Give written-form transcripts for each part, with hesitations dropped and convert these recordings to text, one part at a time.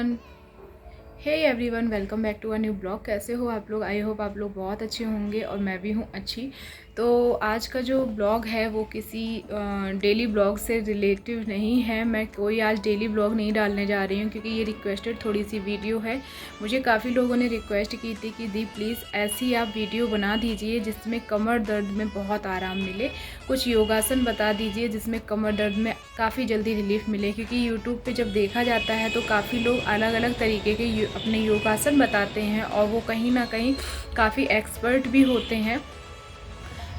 Everyone. Hey everyone, welcome back to a new blog. कैसे हो आप लोग? आई होप आप लोग बहुत अच्छे होंगे और मैं भी हूँ अच्छी। तो आज का जो ब्लॉग है वो किसी डेली ब्लॉग से रिलेटिव नहीं है। मैं कोई आज डेली ब्लॉग नहीं डालने जा रही हूँ क्योंकि ये रिक्वेस्टेड थोड़ी सी वीडियो है। मुझे काफ़ी लोगों ने रिक्वेस्ट की थी कि दी प्लीज़ ऐसी आप वीडियो बना दीजिए जिसमें कमर दर्द में बहुत आराम मिले। कुछ योगासन बता दीजिए जिसमें कमर दर्द में काफ़ी जल्दी रिलीफ मिले, क्योंकि यूट्यूब पे जब देखा जाता है तो काफ़ी लोग अलग अलग तरीके के अपने योगासन बताते हैं और वो कहीं ना कहीं काफ़ी एक्सपर्ट भी होते हैं।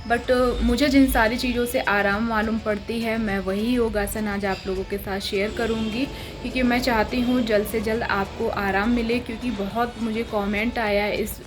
बट मुझे जिन सारी चीज़ों से आराम मालूम पड़ती है मैं वही योगासन आज आप लोगों के साथ शेयर करूंगी, क्योंकि मैं चाहती हूँ जल्द से जल्द आपको आराम मिले। क्योंकि बहुत मुझे कमेंट आया इस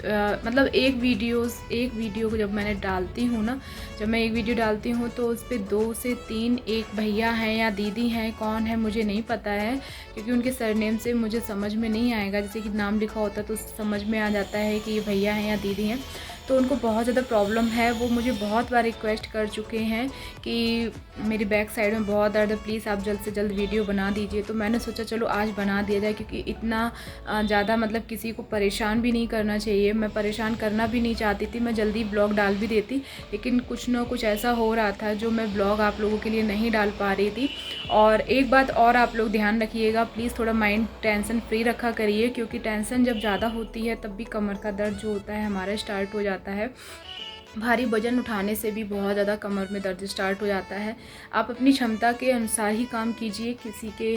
मतलब एक वीडियो को जब मैंने डालती हूँ ना, जब मैं एक वीडियो डालती हूँ तो उस पर 2 से 3 एक भैया हैं या दीदी हैं, कौन है मुझे नहीं पता है क्योंकि उनके सरनेम से मुझे समझ में नहीं आएगा। जैसे कि नाम लिखा होता तो समझ में आ जाता है कि ये भैया हैं या दीदी हैं। तो उनको बहुत ज़्यादा प्रॉब्लम है। वो मुझे बहुत बार रिक्वेस्ट कर चुके हैं कि मेरी बैक साइड में बहुत दर्द है, प्लीज़ आप जल्द से जल्द वीडियो बना दीजिए। तो मैंने सोचा चलो आज बना दिया जाए, क्योंकि इतना ज़्यादा मतलब किसी को परेशान भी नहीं करना चाहिए। मैं परेशान करना भी नहीं चाहती थी, मैं जल्दी ब्लॉग डाल भी देती, लेकिन कुछ ना कुछ ऐसा हो रहा था जो मैं ब्लॉग आप लोगों के लिए नहीं डाल पा रही थी। और एक बात और आप लोग ध्यान रखिएगा, प्लीज़ थोड़ा माइंड टेंशन फ्री रखा करिए, क्योंकि टेंशन जब ज़्यादा होती है तब भी कमर का दर्द जो होता है हमारा स्टार्ट हो जाता है। भारी वजन उठाने से भी बहुत ज़्यादा कमर में दर्द स्टार्ट हो जाता है। आप अपनी क्षमता के अनुसार ही काम कीजिए, किसी के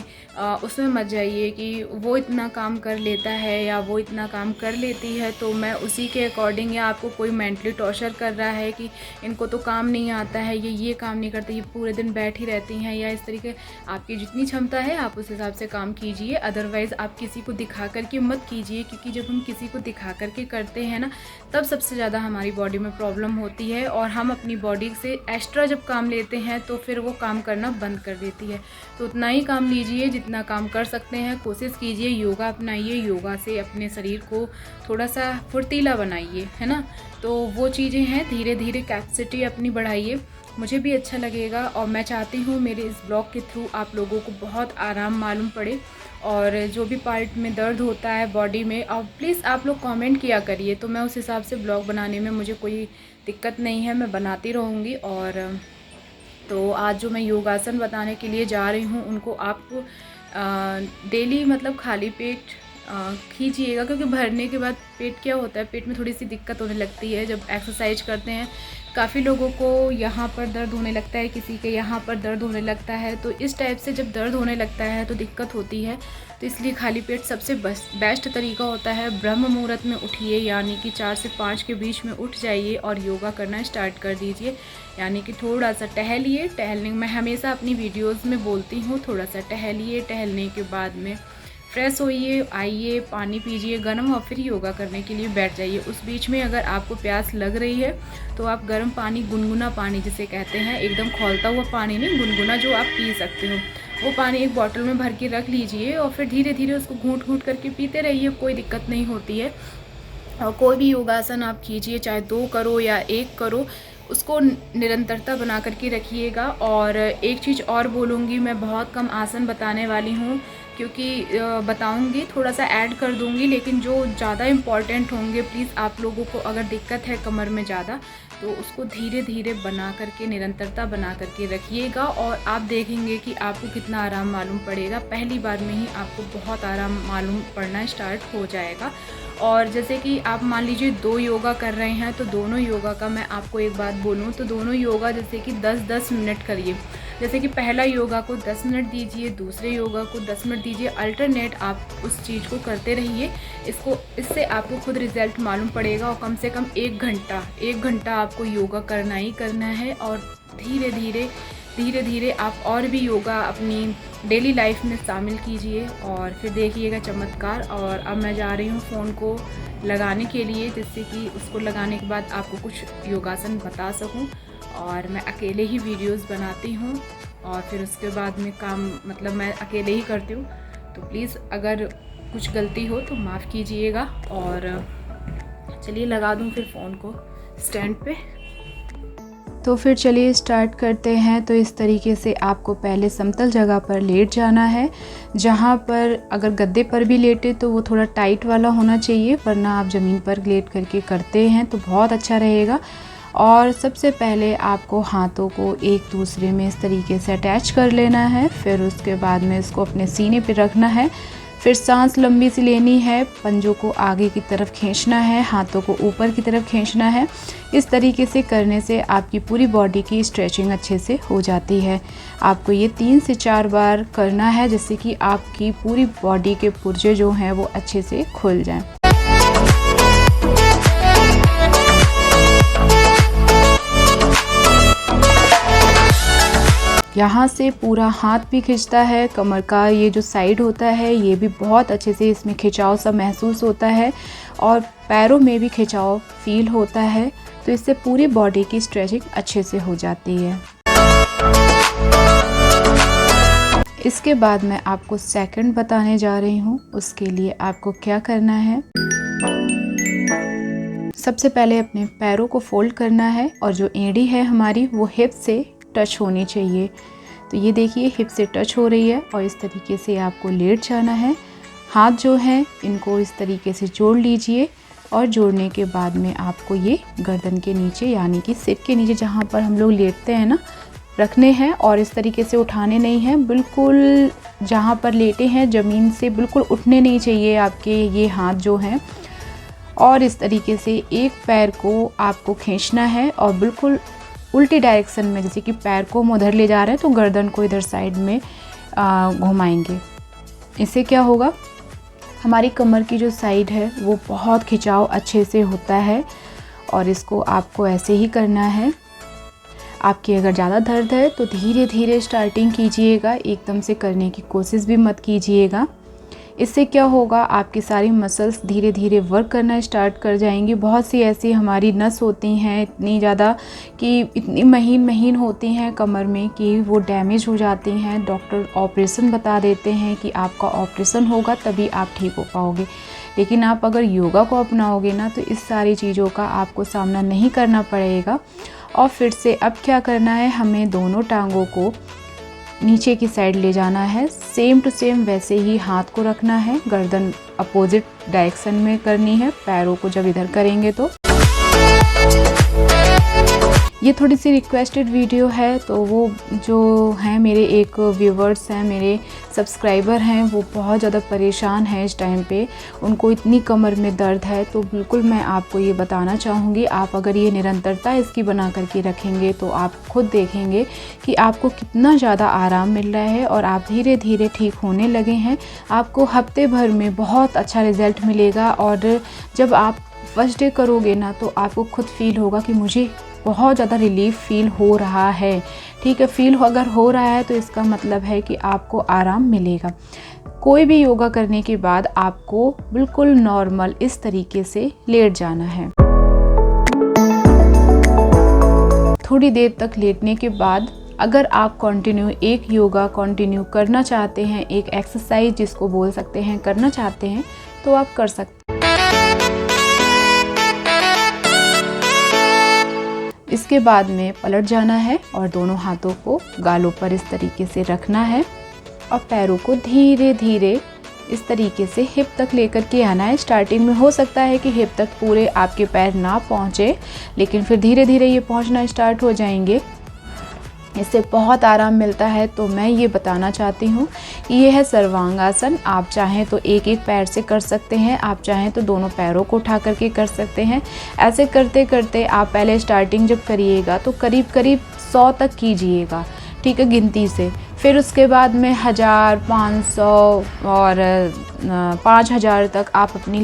उसमें मत जाइए कि वो इतना काम कर लेता है या वो इतना काम कर लेती है तो मैं उसी के अकॉर्डिंग, या आपको कोई मेंटली टॉर्चर कर रहा है कि इनको तो काम नहीं आता है, ये काम नहीं करते, ये पूरे दिन बैठी रहती हैं, या इस तरीके आपकी जितनी क्षमता है आप उस हिसाब से काम कीजिए। अदरवाइज़ आप किसी को दिखा करके मत कीजिए, क्योंकि जब हम किसी को दिखा करके करते हैं ना तब सबसे ज़्यादा हमारी बॉडी में प्रॉब्लम होती है और हम अपनी बॉडी से एक्स्ट्रा जब काम लेते हैं तो फिर वो काम करना बंद कर देती है। तो उतना ही काम लीजिए जितना काम कर सकते हैं। कोशिश कीजिए, योगा अपनाइए, योगा से अपने शरीर को थोड़ा सा फुर्तीला बनाइए, है ना। तो वो चीज़ें हैं, धीरे धीरे कैपेसिटी अपनी बढ़ाइए, मुझे भी अच्छा लगेगा। और मैं चाहती हूँ मेरे इस ब्लॉग के थ्रू आप लोगों को बहुत आराम मालूम पड़े, और जो भी पार्ट में दर्द होता है बॉडी में, और प्लीज़ आप लोग कमेंट किया करिए, तो मैं उस हिसाब से ब्लॉग बनाने में मुझे कोई दिक्कत नहीं है, मैं बनाती रहूँगी। और तो आज जो मैं योगासन बताने के लिए जा रही हूँ उनको आप डेली मतलब खाली पेट खींचिएगा, क्योंकि भरने के बाद पेट क्या होता है, पेट में थोड़ी सी दिक्कत होने लगती है जब एक्सरसाइज करते हैं। काफ़ी लोगों को यहाँ पर दर्द होने लगता है, किसी के यहाँ पर दर्द होने लगता है। तो इस टाइप से जब दर्द होने लगता है तो दिक्कत होती है। तो इसलिए खाली पेट सबसे बेस्ट तरीका होता है। ब्रह्म मुहूर्त में उठिए, यानी कि 4 से 5 के बीच में उठ जाइए और योगा करना स्टार्ट कर दीजिए। यानी कि थोड़ा सा टहलिए, टहलने मैं हमेशा अपनी वीडियोज़ में बोलती हूँ, थोड़ा सा टहलिए, टहलने के बाद में फ्रेश होइए, आइए, पानी पीजिए गर्म, और फिर योगा करने के लिए बैठ जाइए। उस बीच में अगर आपको प्यास लग रही है तो आप गर्म पानी, गुनगुना पानी जिसे कहते हैं, एकदम खौलता हुआ पानी नहीं, गुनगुना, जो आप पी सकते हो, वो पानी एक बॉटल में भर के रख लीजिए और फिर धीरे धीरे उसको घूंट घूंट करके पीते रहिए, कोई दिक्कत नहीं होती है। और कोई भी योगासन आप कीजिए, चाहे 2 करो या 1 करो, उसको निरंतरता बना करके रखिएगा। और एक चीज़ और बोलूँगी, मैं बहुत कम आसन बताने वाली हूँ, क्योंकि बताऊँगी थोड़ा सा ऐड कर दूँगी, लेकिन जो ज़्यादा इम्पॉर्टेंट होंगे, प्लीज़ आप लोगों को अगर दिक्कत है कमर में ज़्यादा, तो उसको धीरे धीरे बना करके, निरंतरता बना करके रखिएगा, और आप देखेंगे कि आपको कितना आराम मालूम पड़ेगा। पहली बार में ही आपको बहुत आराम मालूम पड़ना स्टार्ट हो जाएगा। और जैसे कि आप मान लीजिए 2 योगा कर रहे हैं, तो दोनों योगा का मैं आपको एक बात बोलूँ तो दोनों योगा जैसे कि 10-10 मिनट करिए। जैसे कि पहला योगा को 10 मिनट दीजिए, दूसरे योगा को 10 मिनट दीजिए, अल्टरनेट आप उस चीज़ को करते रहिए। इससे आपको खुद रिज़ल्ट मालूम पड़ेगा। और कम से कम 1 घंटा आपको योगा करना ही करना है। और धीरे धीरे आप और भी योगा अपनी डेली लाइफ में शामिल कीजिए, और फिर देखिएगा चमत्कार। और अब मैं जा रही हूँ फ़ोन को लगाने के लिए, जिससे कि उसको लगाने के बाद आपको कुछ योगासन बता सकूँ। और मैं अकेले ही वीडियोस बनाती हूँ और फिर उसके बाद में काम मतलब मैं अकेले ही करती हूँ। तो प्लीज़ अगर कुछ गलती हो तो माफ़ कीजिएगा। और चलिए लगा दूँ फिर फ़ोन को स्टैंड पे। तो फिर चलिए स्टार्ट करते हैं। तो इस तरीके से आपको पहले समतल जगह पर लेट जाना है, जहाँ पर अगर गद्दे पर भी लेटे तो वो थोड़ा टाइट वाला होना चाहिए, वरना आप ज़मीन पर लेट करके करते हैं तो बहुत अच्छा रहेगा। और सबसे पहले आपको हाथों को एक दूसरे में इस तरीके से अटैच कर लेना है। फिर उसके बाद में इसको अपने सीने पे रखना है। फिर सांस लंबी सी लेनी है, पंजों को आगे की तरफ खींचना है, हाथों को ऊपर की तरफ खींचना है। इस तरीके से करने से आपकी पूरी बॉडी की स्ट्रेचिंग अच्छे से हो जाती है। आपको ये 3 से 4 बार करना है, जिससे कि आपकी पूरी बॉडी के पुर्जे जो हैं वो अच्छे से खुल जाएं। यहाँ से पूरा हाथ भी खिंचता है, कमर का ये जो साइड होता है ये भी बहुत अच्छे से इसमें खिंचाव सा महसूस होता है, और पैरों में भी खिंचाव फील होता है। तो इससे पूरी बॉडी की स्ट्रेचिंग अच्छे से हो जाती है। इसके बाद मैं आपको सेकंड बताने जा रही हूँ। उसके लिए आपको क्या करना है, सबसे पहले अपने पैरों को फोल्ड करना है, और जो एड़ी है हमारी वो हिप से टच होनी चाहिए। तो ये देखिए हिप से टच हो रही है, और इस तरीके से आपको लेट जाना है। हाथ जो हैं इनको इस तरीके से जोड़ लीजिए, और जोड़ने के बाद में आपको ये गर्दन के नीचे यानी कि सिर के नीचे जहाँ पर हम लोग लेटते हैं ना, रखने हैं। और इस तरीके से उठाने नहीं हैं, बिल्कुल जहाँ पर लेटे हैं ज़मीन से बिल्कुल उठने नहीं चाहिए आपके ये हाथ जो हैं। और इस तरीके से एक पैर को आपको खींचना है, और बिल्कुल उल्टी डायरेक्शन में, जैसे कि पैर को हम उधर ले जा रहे हैं तो गर्दन को इधर साइड में घुमाएंगे। इससे क्या होगा, हमारी कमर की जो साइड है वो बहुत खिंचाव अच्छे से होता है। और इसको आपको ऐसे ही करना है। आपकी अगर ज़्यादा दर्द है तो धीरे धीरे स्टार्टिंग कीजिएगा, एकदम से करने की कोशिश भी मत कीजिएगा। इससे क्या होगा, आपकी सारी मसल्स धीरे धीरे वर्क करना स्टार्ट कर जाएंगी। बहुत सी ऐसी हमारी नस होती हैं इतनी ज़्यादा कि इतनी महीन महीन होती हैं कमर में कि वो डैमेज हो जाती हैं। डॉक्टर ऑपरेशन बता देते हैं कि आपका ऑपरेशन होगा तभी आप ठीक हो पाओगे। लेकिन आप अगर योगा को अपनाओगे ना तो इस सारी चीज़ों का आपको सामना नहीं करना पड़ेगा। और फिर से अब क्या करना है, हमें दोनों टांगों को नीचे की साइड ले जाना है। सेम टू सेम वैसे ही हाथ को रखना है, गर्दन अपोजिट डायरेक्शन में करनी है पैरों को जब इधर करेंगे तो। ये थोड़ी सी रिक्वेस्टेड वीडियो है, तो वो जो हैं मेरे एक व्यूवर्स हैं, मेरे सब्सक्राइबर हैं, वो बहुत ज़्यादा परेशान हैं इस टाइम पे। उनको इतनी कमर में दर्द है, तो बिल्कुल मैं आपको ये बताना चाहूँगी, आप अगर ये निरंतरता इसकी बना करके रखेंगे तो आप खुद देखेंगे कि आपको कितना ज़्यादा आराम मिल रहा है, और आप धीरे धीरे ठीक होने लगे हैं। आपको हफ्ते भर में बहुत अच्छा रिज़ल्ट मिलेगा, और जब आप फर्स्ट डे करोगे ना तो आपको खुद फील होगा कि मुझे बहुत ज़्यादा रिलीफ फील हो रहा है। ठीक है, फील अगर हो रहा है तो इसका मतलब है कि आपको आराम मिलेगा। कोई भी योगा करने के बाद आपको बिल्कुल नॉर्मल इस तरीके से लेट जाना है। थोड़ी देर तक लेटने के बाद अगर आप कंटिन्यू एक योगा कंटिन्यू करना चाहते हैं, एक एक्सरसाइज जिसको बोल सकते हैं करना चाहते हैं, तो आप कर सकते हैं। इसके बाद में पलट जाना है, और दोनों हाथों को गालों पर इस तरीके से रखना है, और पैरों को धीरे धीरे इस तरीके से हिप तक लेकर के आना है। स्टार्टिंग में हो सकता है कि हिप तक पूरे आपके पैर ना पहुँचे, लेकिन फिर धीरे धीरे ये पहुँचना स्टार्ट हो जाएंगे। इससे बहुत आराम मिलता है। तो मैं ये बताना चाहती हूँ कि ये है सर्वांगासन। आप चाहें तो एक एक पैर से कर सकते हैं, आप चाहें तो दोनों पैरों को उठा करके कर सकते हैं। ऐसे करते करते आप पहले स्टार्टिंग जब करिएगा तो करीब करीब 100 तक कीजिएगा, ठीक है, गिनती से। फिर उसके बाद में 1000, 500 और 5000 तक आप अपनी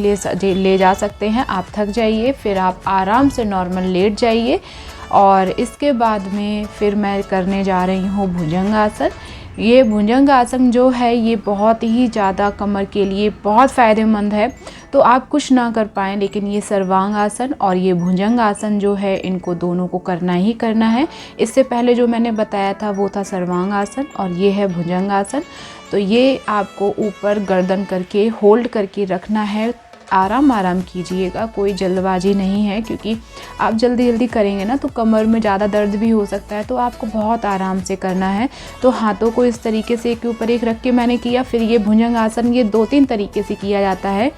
ले जा सकते हैं। आप थक जाइए, फिर आप आराम से नॉर्मल लेट जाइए। और इसके बाद में फिर मैं करने जा रही हूँ भुजंगासन। ये भुजंगासन जो है ये बहुत ही ज़्यादा कमर के लिए बहुत फ़ायदेमंद है। तो आप कुछ ना कर पाएँ, लेकिन ये सर्वांगासन और ये भुजंगासन जो है इनको दोनों को करना ही करना है। इससे पहले जो मैंने बताया था वो था सर्वांगासन और ये है भुजंगासन। तो ये आपको ऊपर गर्दन करके होल्ड करके रखना है आराम आराम कीजिएगा, कोई जल्दबाजी नहीं है, क्योंकि आप जल्दी जल्दी करेंगे ना तो कमर में ज़्यादा दर्द भी हो सकता है। तो आपको बहुत आराम से करना है। तो हाथों को इस तरीके से एक के ऊपर एक रख के मैंने किया। फिर ये भुजंग आसन ये 2-3 तरीके से किया जाता है।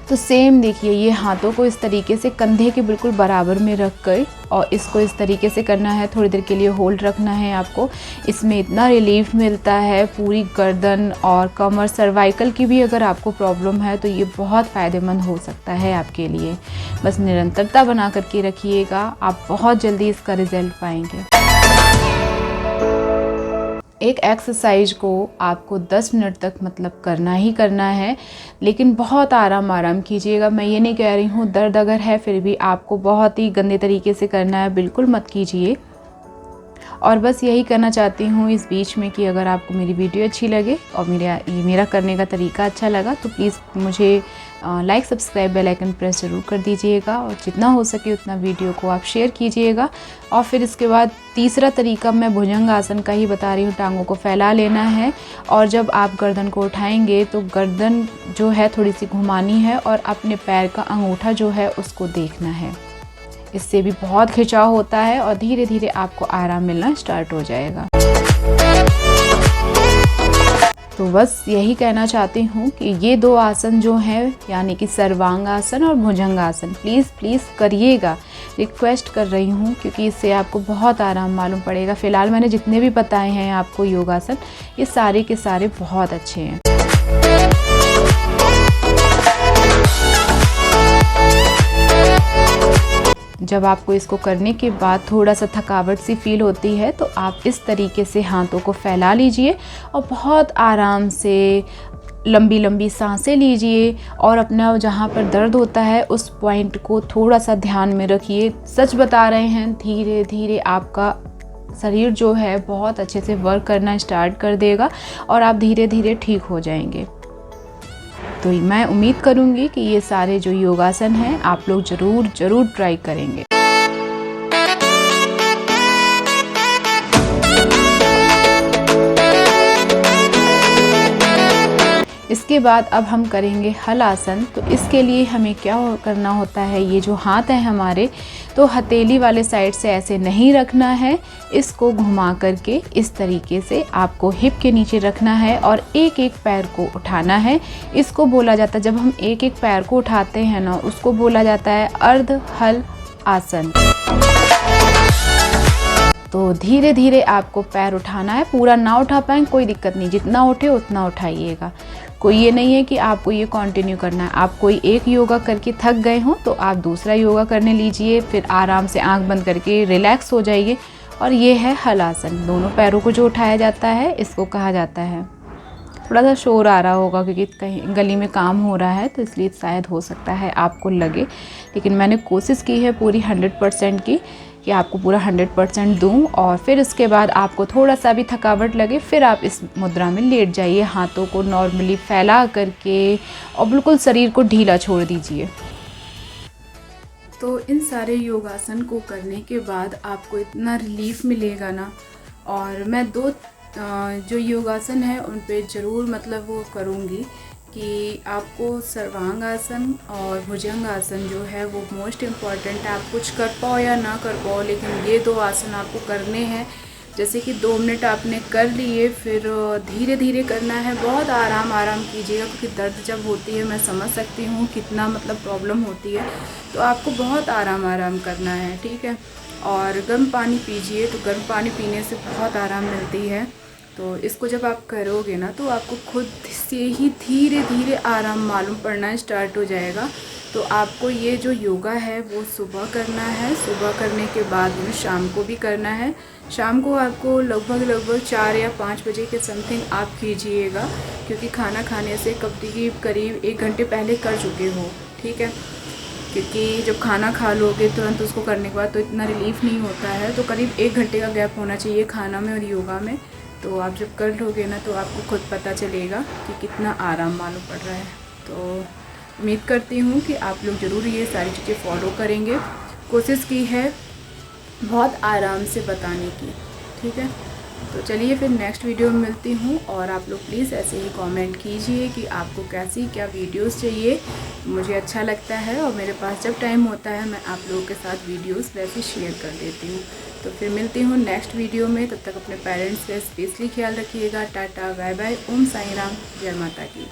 तो सेम देखिए, ये हाथों को इस तरीके से कंधे के बिल्कुल बराबर में रख कर और इसको इस तरीके से करना है। थोड़ी देर के लिए होल्ड रखना है आपको। इसमें इतना रिलीफ मिलता है, पूरी गर्दन और कमर, सर्वाइकल की भी अगर आपको प्रॉब्लम है तो ये बहुत फ़ायदेमंद हो सकता है आपके लिए। बस निरंतरता बना करके रखिएगा, आप बहुत जल्दी इसका रिजल्ट पाएंगे। एक एक्सरसाइज को आपको 10 मिनट तक मतलब करना ही करना है, लेकिन बहुत आराम आराम कीजिएगा। मैं ये नहीं कह रही हूँ दर्द अगर है फिर भी आपको बहुत ही गंदे तरीके से करना है, बिल्कुल मत कीजिए। और बस यही कहना चाहती हूँ इस बीच में कि अगर आपको मेरी वीडियो अच्छी लगे और मेरा करने का तरीका अच्छा लगा तो प्लीज़ मुझे like, subscribe, bell icon press ज़रूर कर दीजिएगा और जितना हो सके उतना वीडियो को आप शेयर कीजिएगा। और फिर इसके बाद तीसरा तरीका मैं भुजंग आसन का ही बता रही हूँ। टांगों को फैला लेना है और जब आप गर्दन को उठाएंगे तो गर्दन जो है थोड़ी सी घुमानी है और अपने पैर का अंगूठा जो है उसको देखना है। इससे भी बहुत खिंचाव होता है और धीरे धीरे आपको आराम मिलना स्टार्ट हो जाएगा। तो बस यही कहना चाहती हूँ कि ये 2 आसन जो हैं, यानी कि सर्वांग आसन और भुजंग आसन, प्लीज़ करिएगा। रिक्वेस्ट कर रही हूँ, क्योंकि इससे आपको बहुत आराम मालूम पड़ेगा। फ़िलहाल मैंने जितने भी बताए हैं आपको योगासन, ये सारे के सारे बहुत अच्छे हैं। जब आपको इसको करने के बाद थोड़ा सा थकावट सी फील होती है तो आप इस तरीके से हाथों को फैला लीजिए और बहुत आराम से लंबी लंबी सांसें लीजिए और अपना जहाँ पर दर्द होता है उस पॉइंट को थोड़ा सा ध्यान में रखिए। सच बता रहे हैं, धीरे धीरे आपका शरीर जो है बहुत अच्छे से वर्क करना स्टार्ट कर देगा और आप धीरे धीरे ठीक हो जाएंगे। तो मैं उम्मीद करूंगी कि ये सारे जो योगासन हैं आप लोग ज़रूर ट्राई करेंगे। इसके बाद अब हम करेंगे हल आसन। तो इसके लिए हमें क्या करना होता है, ये जो हाथ है हमारे, तो हथेली वाले साइड से ऐसे नहीं रखना है, इसको घुमा करके इस तरीके से आपको हिप के नीचे रखना है और एक एक पैर को उठाना है। इसको बोला जाता है, जब हम एक एक पैर को उठाते हैं ना, उसको बोला जाता है अर्ध हल आसन। तो धीरे धीरे आपको पैर उठाना है, पूरा ना उठा पाएँ कोई दिक्कत नहीं, जितना उठे उतना उठाइएगा। कोई ये नहीं है कि आपको ये कंटिन्यू करना है। आप कोई एक योगा करके थक गए हो तो आप दूसरा योगा करने लीजिए, फिर आराम से आंख बंद करके रिलैक्स हो जाइए। और ये है हल आसन। दोनों पैरों को जो उठाया जाता है इसको कहा जाता है। थोड़ा सा शोर आ रहा होगा क्योंकि कहीं गली में काम हो रहा है, तो इसलिए शायद हो सकता है आपको लगे, लेकिन मैंने कोशिश की है पूरी 100% की कि आपको पूरा 100% दूं। और फिर उसके बाद आपको थोड़ा सा भी थकावट लगे फिर आप इस मुद्रा में लेट जाइए, हाथों को नॉर्मली फैला करके और बिल्कुल शरीर को ढीला छोड़ दीजिए। तो इन सारे योगासन को करने के बाद आपको इतना रिलीफ मिलेगा ना। और मैं 2 जो योगासन है उन पे ज़रूर मतलब वो करूँगी कि आपको सर्वांग आसन और भुजंग आसन जो है वो मोस्ट इम्पॉर्टेंट है। आप कुछ कर पाओ या ना कर पाओ, लेकिन ये 2 आसन आपको करने हैं। जैसे कि 2 मिनट आपने कर लिए, फिर धीरे धीरे करना है, बहुत आराम आराम कीजिएगा, क्योंकि दर्द जब होती है मैं समझ सकती हूँ कितना मतलब प्रॉब्लम होती है। तो आपको बहुत आराम आराम करना है, ठीक है। और गर्म पानी पीजिए, तो गर्म पानी पीने से बहुत आराम मिलती है। तो इसको जब आप करोगे ना तो आपको खुद से ही धीरे धीरे आराम मालूम पड़ना स्टार्ट हो जाएगा। तो आपको ये जो योगा है वो सुबह करना है, सुबह करने के बाद में शाम को भी करना है। शाम को आपको लगभग 4 या 5 बजे के समथिंग आप कीजिएगा, क्योंकि खाना खाने से करीब 1 घंटे पहले कर चुके हो, ठीक है। क्योंकि जब खाना खा लोगे तुरंत उसको करने के बाद तो इतना रिलीफ नहीं होता है, तो करीब 1 घंटे का गैप होना चाहिए खाना में और योगा में। तो आप जब कर लोगे ना तो आपको खुद पता चलेगा कि कितना आराम मालूम पड़ रहा है। तो उम्मीद करती हूँ कि आप लोग ज़रूर ये सारी चीज़ें फॉलो करेंगे। कोशिश की है बहुत आराम से बताने की, ठीक है। तो चलिए फिर नेक्स्ट वीडियो में मिलती हूँ, और आप लोग प्लीज़ ऐसे ही कमेंट कीजिए कि आपको कैसी क्या वीडियोस चाहिए। मुझे अच्छा लगता है, और मेरे पास जब टाइम होता है मैं आप लोगों के साथ वीडियोस वैसे शेयर कर देती हूँ। तो फिर मिलती हूँ नेक्स्ट वीडियो में, तब तक अपने पेरेंट्स का स्पेशली ख्याल रखिएगा। टाटा बाय बाय, ओम साई राम, जय माता की।